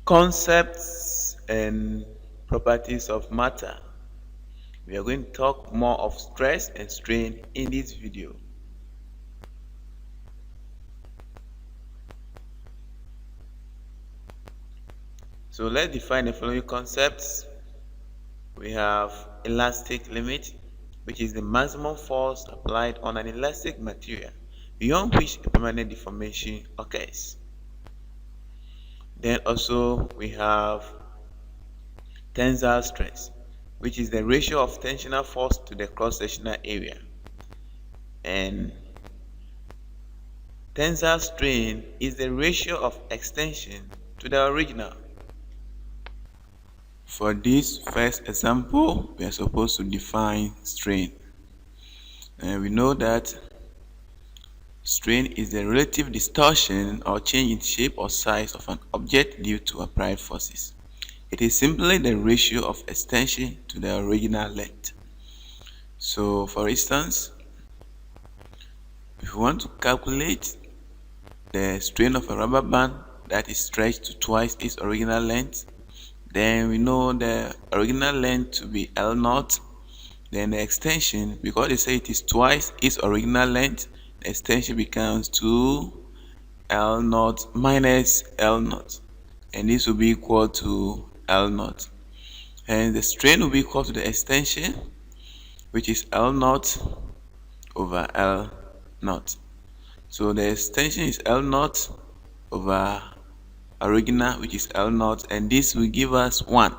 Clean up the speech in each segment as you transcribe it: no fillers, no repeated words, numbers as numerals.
Concepts and properties of matter. We are going to talk more of stress and strain in this video. So let's define the following concepts. We have elastic limit, which is the maximum force applied on an elastic material beyond which a permanent deformation occurs. Then also we have tensile stress, which is the ratio of tensional force to the cross-sectional area. And tensile strain is the ratio of extension to the original. For this first example, we are supposed to define strain. And we know that strain is the relative distortion or change in shape or size of an object due to applied forces. It is simply the ratio of extension to the original length. So, for instance, if you want to calculate the strain of a rubber band that is stretched to twice its original length, then we know the original length to be L0. Then the extension, because they say it is twice its original length, the extension becomes 2L0 minus L0, and this will be equal to L0. And the strain will be equal to the extension, which is L0 over L0. So the extension is L0 over original, which is L0, and this will give us 1.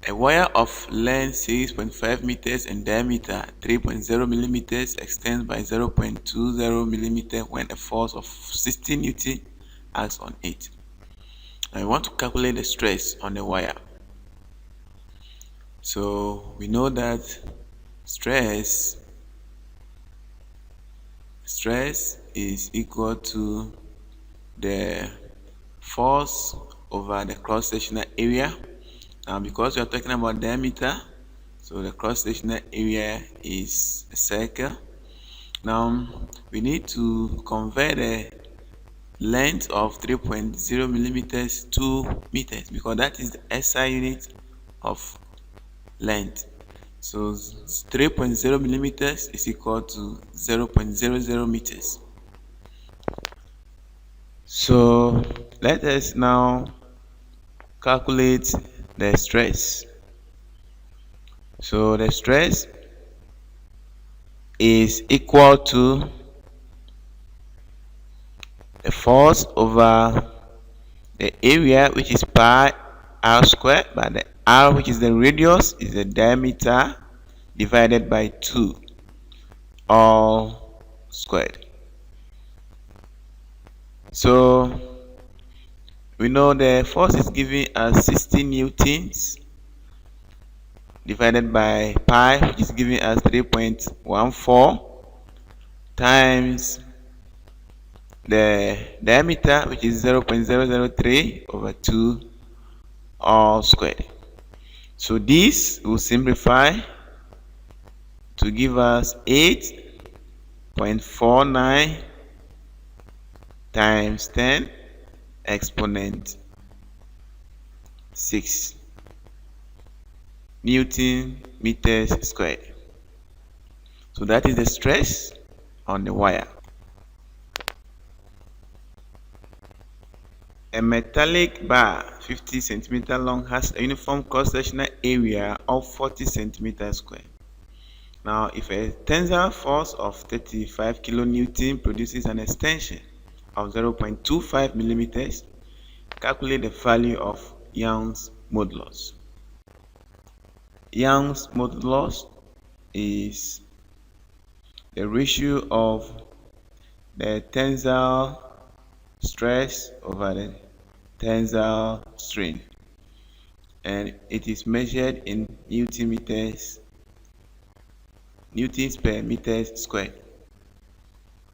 A wire of length 6.5 meters and diameter 3.0 millimeters extends by 0.20 millimeter when a force of 60 Newton acts on it. I want to calculate the stress on the wire. So we know that stress is equal to the force over the cross-sectional area. Now, because we are talking about diameter, so the cross-sectional area is a circle. Now, we need to convert the length of 3.0 millimeters to meters, because that is the SI unit of length. So 3.0 millimeters is equal to 0.00 meters. So let us now calculate the stress. So the stress is equal to the force over the area, which is pi r squared, by the r, which is the radius, is the diameter, divided by 2 all squared. So we know the force is given as 60 newtons divided by pi, which is given as 3.14, times the diameter, which is 0.003 over 2 all squared. So this will simplify to give us 8.49 times 10 exponent 6 Newton meters squared. So that is the stress on the wire. A metallic bar 50 centimeter long has a uniform cross-sectional area of 40 centimeters squared. Now, if a tensile force of 35 kilonewton produces an extension of 0.25 millimeters, calculate the value of Young's modulus. Young's modulus is the ratio of the tensile stress over the tensile strain, and it is measured in newtons per meter squared.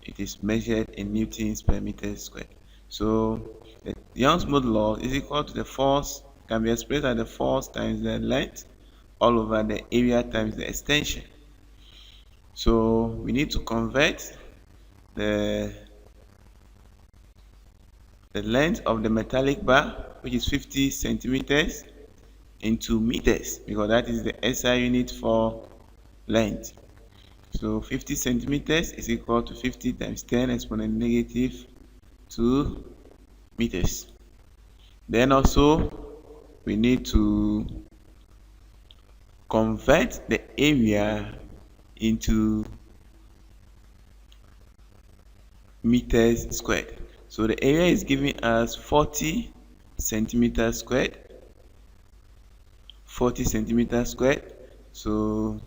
It is measured in newtons per meter squared. So the Young's modulus is equal to the force, can be expressed as the force times the length all over the area times the extension. So we need to convert the the length of the metallic bar, which is 50 centimeters, into meters, because that is the SI unit for length. So 50 centimeters is equal to 50 times 10 exponent negative 2 meters. Then also we need to convert the area into meters squared. So the area is giving us 40 centimeters squared. 40 centimeters squared. So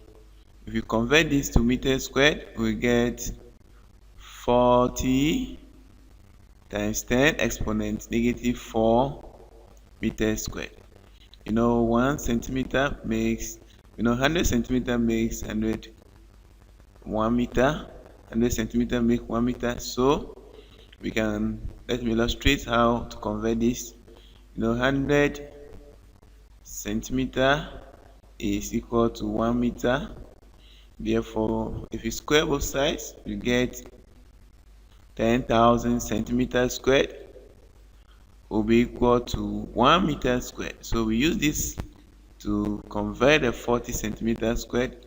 if you convert this to meters squared, we get 40 times 10 exponent negative 4 meters squared. 1 centimeter makes, 100 centimeter makes 1 meter. 100 centimeter make 1 meter. So let me illustrate how to convert this. 100 centimeter is equal to 1 meter. Therefore, if you square both sides, you get 10,000 centimeters squared will be equal to 1 meter squared. So we use this to convert the 40 centimeters squared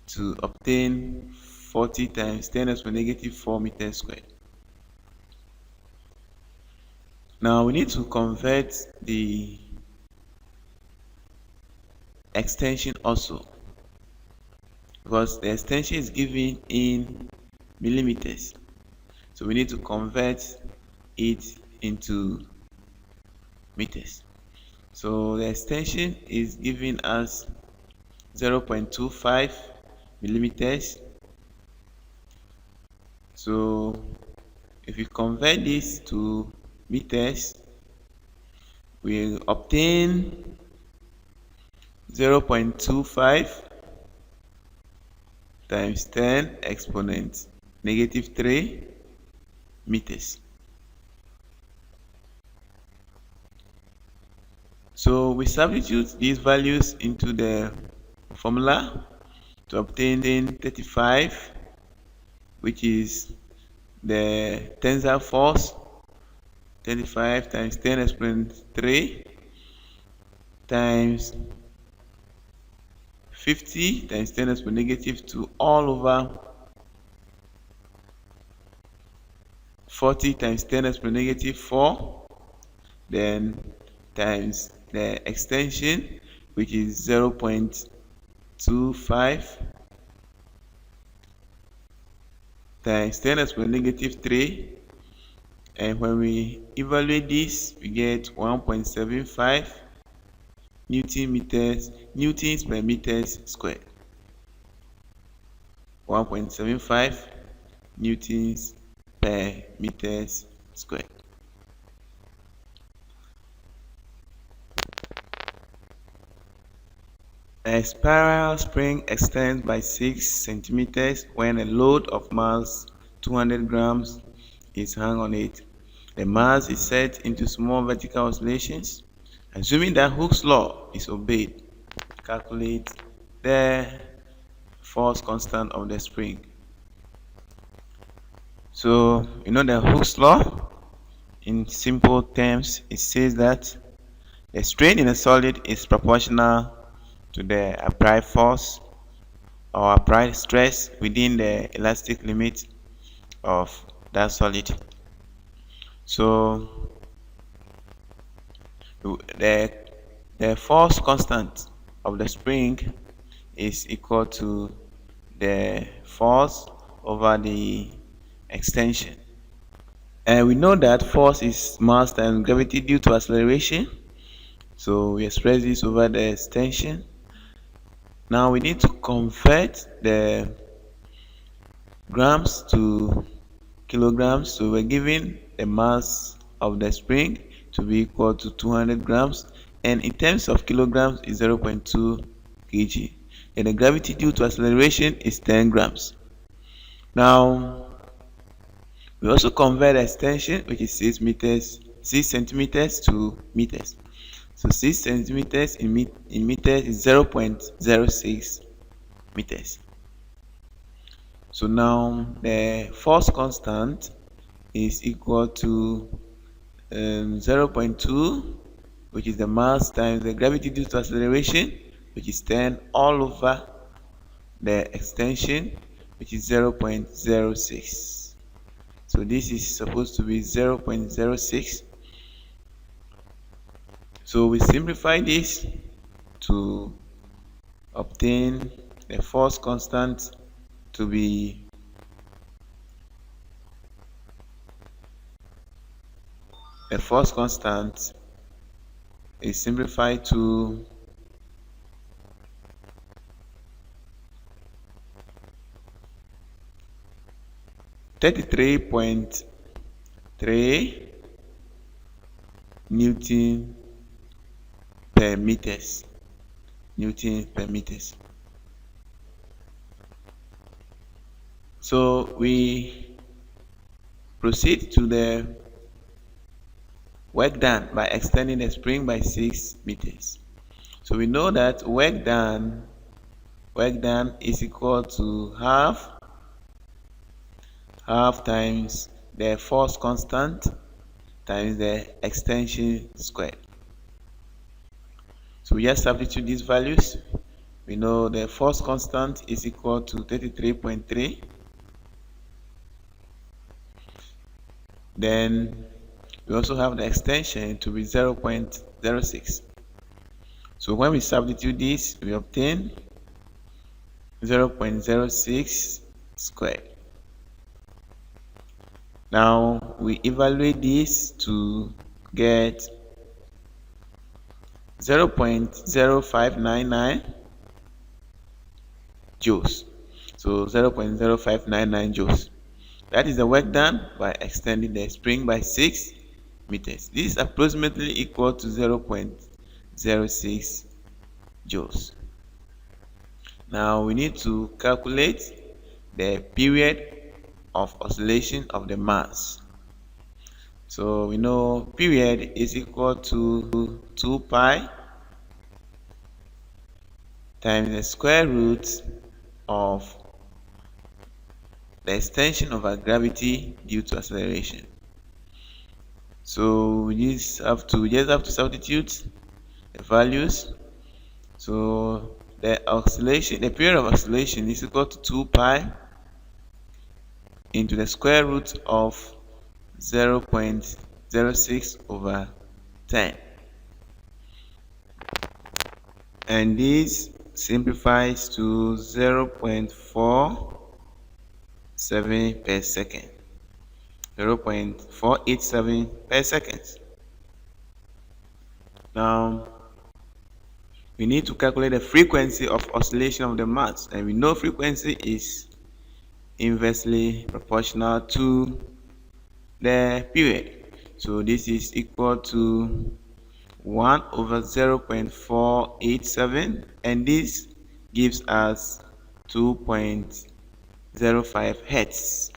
to obtain 40 times 10 to the negative 4 meters squared. Now we need to convert the extension also, because the extension is given in millimeters. So we need to convert it into meters. So the extension is giving us 0.25 millimeters. So if we convert this to meters, we obtain 0.25 times 10 exponent negative 3 meters. So we substitute these values into the formula to obtain 35, which is the tensile force. 35 times 10 exponent 3 times 50 times 10 exponent negative 2 all over 40 times 10 exponent negative 4, then times the extension, which is 0.25 times 10 exponent negative 3, and when we evaluate this, we get 1.75 newtons per meters squared. 1.75 newtons per meters squared. A spiral spring extends by 6 centimeters when a load of mass 200 grams is hung on it. The mass is set into small vertical oscillations. Assuming that Hooke's law is obeyed, calculate the force constant of the spring. So, the Hooke's law, in simple terms, it says that the strain in a solid is proportional to the applied force or applied stress within the elastic limit of that solid. So the force constant of the spring is equal to the force over the extension. And we know that force is mass times gravity due to acceleration. So we express this over the extension. Now we need to convert the grams to kilograms. So we're given the mass of the spring to be equal to 200 grams, and in terms of kilograms is 0.2 kg, and the gravity due to acceleration is 10 grams. Now we also convert the extension, which is 6 centimeters to meters. So 6 centimeters in meters is 0.06 meters. So now the force constant is equal to 0.2, which is the mass times the gravity due to acceleration, which is 10 all over the extension, which is 0.06. So this is supposed to be 0.06. So we simplify this to obtain the force constant to be is simplified to 33.3 Newton per meters. So we proceed to the work done by extending the spring by 6 meters. So we know that work done is equal to half times the force constant times the extension squared. So we just substitute these values. We know the force constant is equal to 33.3. Then we also have the extension to be 0.06. So when we substitute this, we obtain 0.06 squared. Now we evaluate this to get 0.0599 joules. So 0.0599 joules. That is the work done by extending the spring by 6 meters. This is approximately equal to 0.06 joules. Now we need to calculate the period of oscillation of the mass. So we know period is equal to 2 pi times the square root of the extension over gravity due to acceleration. So we just have to substitute the values. So the period of oscillation is equal to 2 pi into the square root of 0.06 over 10. And this simplifies to 0.47 per second. 0.487 per second. Now we need to calculate the frequency of oscillation of the mass, and we know frequency is inversely proportional to the period. So this is equal to 1 over 0.487, and this gives us 2.05 hertz.